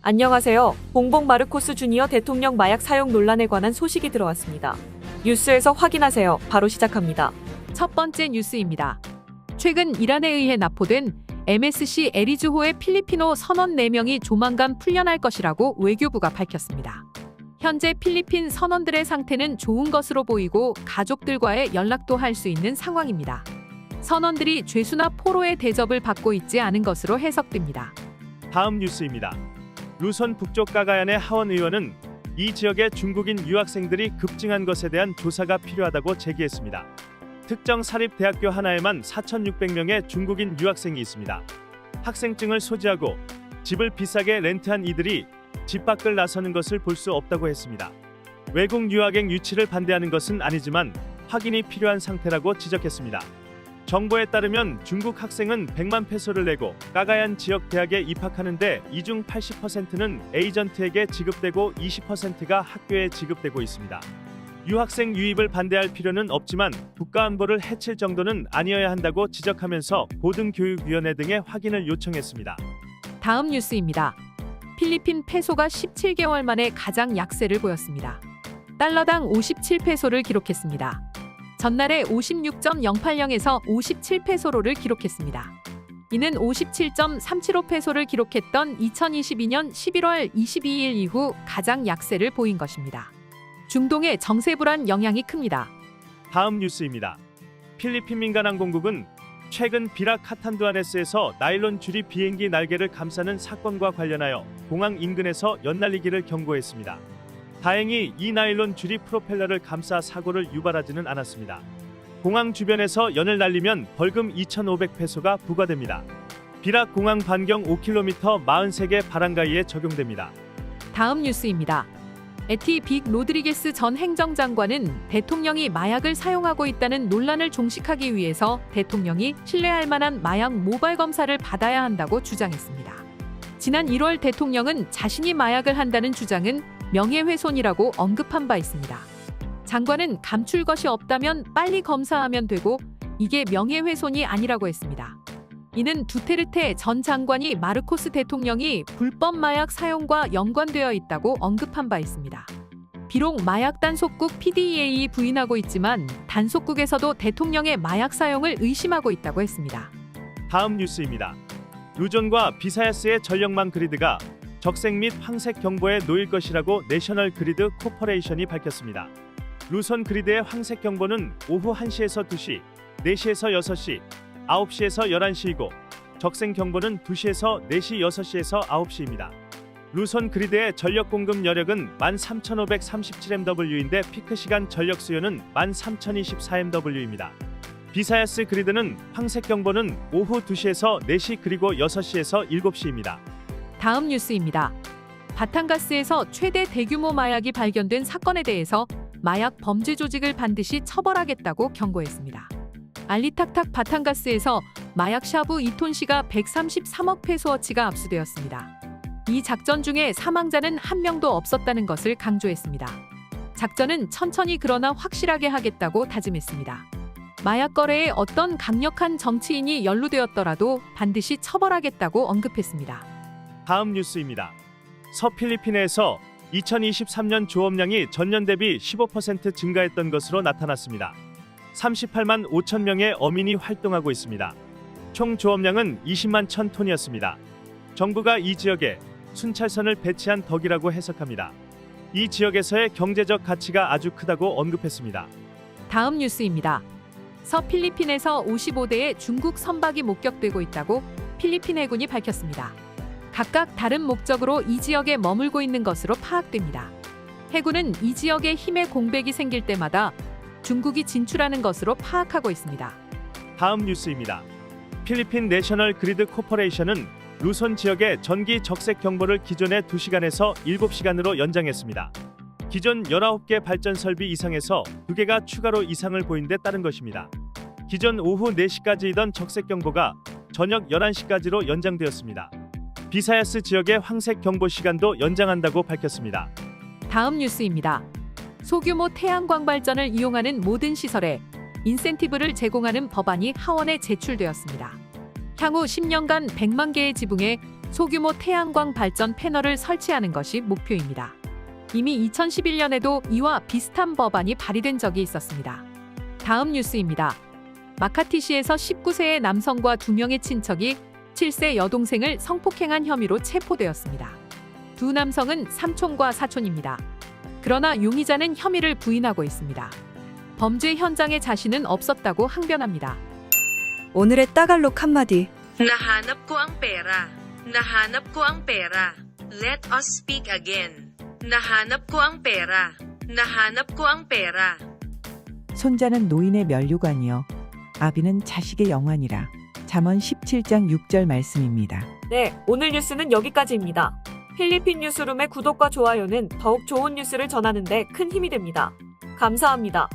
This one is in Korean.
안녕하세요. 봉봉 마르코스 주니어 대통령 마약 사용 논란에 관한 소식이 들어왔습니다. 뉴스에서 확인하세요. 바로 시작합니다. 첫 번째 뉴스입니다. 최근 이란에 의해 납포된 MSC 에리즈호의 필리핀어 선원 4명이 조만간 풀려날 것이라고 외교부가 밝혔습니다. 현재 필리핀 선원들의 상태는 좋은 것으로 보이고 가족들과의 연락도 할 수 있는 상황입니다. 선원들이 죄수나 포로의 대접을 받고 있지 않은 것으로 해석됩니다. 다음 뉴스입니다. 루손 북쪽 까가얀의 하원 의원은 이 지역의 중국인 유학생들이 급증한 것에 대한 조사가 필요하다고 제기했습니다. 특정 사립대학교 하나에만 4,600명의 중국인 유학생이 있습니다. 학생증을 소지하고 집을 비싸게 렌트한 이들이 집 밖을 나서는 것을 볼 수 없다고 했습니다. 외국 유학생 유치를 반대하는 것은 아니지만 확인이 필요한 상태라고 지적했습니다. 정보에 따르면 중국 학생은 100만 페소를 내고 까가얀 지역 대학에 입학하는데 이 중 80%는 에이전트에게 지급되고 20%가 학교에 지급되고 있습니다. 유학생 유입을 반대할 필요는 없지만 국가안보를 해칠 정도는 아니어야 한다고 지적하면서 고등교육위원회 등의 확인을 요청했습니다. 다음 뉴스입니다. 필리핀 페소가 17개월 만에 가장 약세를 보였습니다. 달러당 57페소를 기록했습니다. 전날에 56.080에서 57페소로를 기록했습니다. 이는 57.375페소를 기록했던 2022년 11월 22일 이후 가장 약세를 보인 것입니다. 중동의 정세 불안 영향이 큽니다. 다음 뉴스입니다. 필리핀 민간항공국은 최근 비락 카탄두아네스에서 나일론 줄이 비행기 날개를 감싸는 사건과 관련하여 공항 인근에서 연날리기를 경고했습니다. 다행히 이 나일론 줄이 프로펠러를 감싸 사고를 유발하지는 않았습니다. 공항 주변에서 연을 날리면 벌금 2,500페소가 부과됩니다. 비락 공항 반경 5km 43개 바랑가이에 적용됩니다. 다음 뉴스입니다. 에티 빅 로드리게스 전 행정장관은 대통령이 마약을 사용하고 있다는 논란을 종식하기 위해서 대통령이 신뢰할 만한 마약 모발 검사를 받아야 한다고 주장했습니다. 지난 1월 대통령은 자신이 마약을 한다는 주장은 명예훼손이라고 언급한 바 있습니다. 장관은 감출 것이 없다면 빨리 검사하면 되고 이게 명예훼손이 아니라고 했습니다. 이는 두테르테 전 장관이 마르코스 대통령이 불법 마약 사용과 연관되어 있다고 언급한 바 있습니다. 비록 마약 단속국 PDEA 부인하고 있지만 단속국에서도 대통령의 마약 사용을 의심하고 있다고 했습니다. 다음 뉴스입니다. 루존과 비사야스의 전력망 그리드가 적색 및 황색 경보에 놓일 것이라고 내셔널 그리드 코퍼레이션이 밝혔습니다. 루손 그리드의 황색 경보는 오후 1시에서 2시, 4시에서 6시, 9시에서 11시이고 적색 경보는 2시에서 4시, 6시에서 9시입니다. 루손 그리드의 전력 공급 여력은 13,537MW인데 피크 시간 전력 수요는 13,024MW입니다. 비사야스 그리드는 황색 경보는 오후 2시에서 4시 그리고 6시에서 7시입니다. 다음 뉴스입니다. 바탄가스에서 최대 대규모 마약이 발견된 사건에 대해서 마약 범죄 조직을 반드시 처벌하겠다고 경고했습니다. 알리탁탁 바탄가스에서 마약 샤브 2톤시가 133억 페소어치가 압수되었습니다. 이 작전 중에 사망자는 한 명도 없었다는 것을 강조했습니다. 작전은 천천히 그러나 확실하게 하겠다고 다짐했습니다. 마약 거래에 어떤 강력한 정치인이 연루되었더라도 반드시 처벌하겠다고 언급했습니다. 다음 뉴스입니다. 서필리핀에서 2023년 조업량이 전년 대비 15% 증가했던 것으로 나타났습니다. 38만 5천 명의 어민이 활동하고 있습니다. 총 조업량은 20만 1,000톤이었습니다. 정부가 이 지역에 순찰선을 배치한 덕이라고 해석합니다. 이 지역에서의 경제적 가치가 아주 크다고 언급했습니다. 다음 뉴스입니다. 서필리핀에서 55대의 중국 선박이 목격되고 있다고 필리핀 해군이 밝혔습니다. 각각 다른 목적으로 이 지역에 머물고 있는 것으로 파악됩니다. 해군은 이 지역에 힘의 공백이 생길 때마다 중국이 진출하는 것으로 파악하고 있습니다. 다음 뉴스입니다. 필리핀 내셔널 그리드 코퍼레이션은 루손 지역의 전기 적색 경보를 기존의 2시간에서 7시간으로 연장했습니다. 기존 19개 발전 설비 이상에서 2개가 추가로 이상을 보인 데 따른 것입니다. 기존 오후 4시까지이던 적색 경보가 저녁 11시까지로 연장되었습니다. 비사야스 지역의 황색 경보 시간도 연장한다고 밝혔습니다. 다음 뉴스입니다. 소규모 태양광 발전을 이용하는 모든 시설에 인센티브를 제공하는 법안이 하원에 제출되었습니다. 향후 10년간 100만 개의 지붕에 소규모 태양광 발전 패널을 설치하는 것이 목표입니다. 이미 2011년에도 이와 비슷한 법안이 발의된 적이 있었습니다. 다음 뉴스입니다. 마카티시에서 19세의 남성과 2명의 친척이 7세 여동생을 성폭행한 혐의로 체포되었습니다. 두 남성은 삼촌과 사촌입니다. 그러나 용의자는 혐의를 부인하고 있습니다. 범죄 현장에 자신은 없었다고 항변합니다. 오늘의 따갈록 한마디. Nahanap ko ang pera. Nahanap ko ang pera. Let us speak again. Nahanap ko ang pera. Nahanap ko ang pera. 손자는 노인의 면류관이요 아비는 자식의 영환이라. 잠언 17장 6절 말씀입니다. 네, 오늘 뉴스는 여기까지입니다. 필리핀 뉴스룸의 구독과 좋아요는 더욱 좋은 뉴스를 전하는 데 큰 힘이 됩니다. 감사합니다.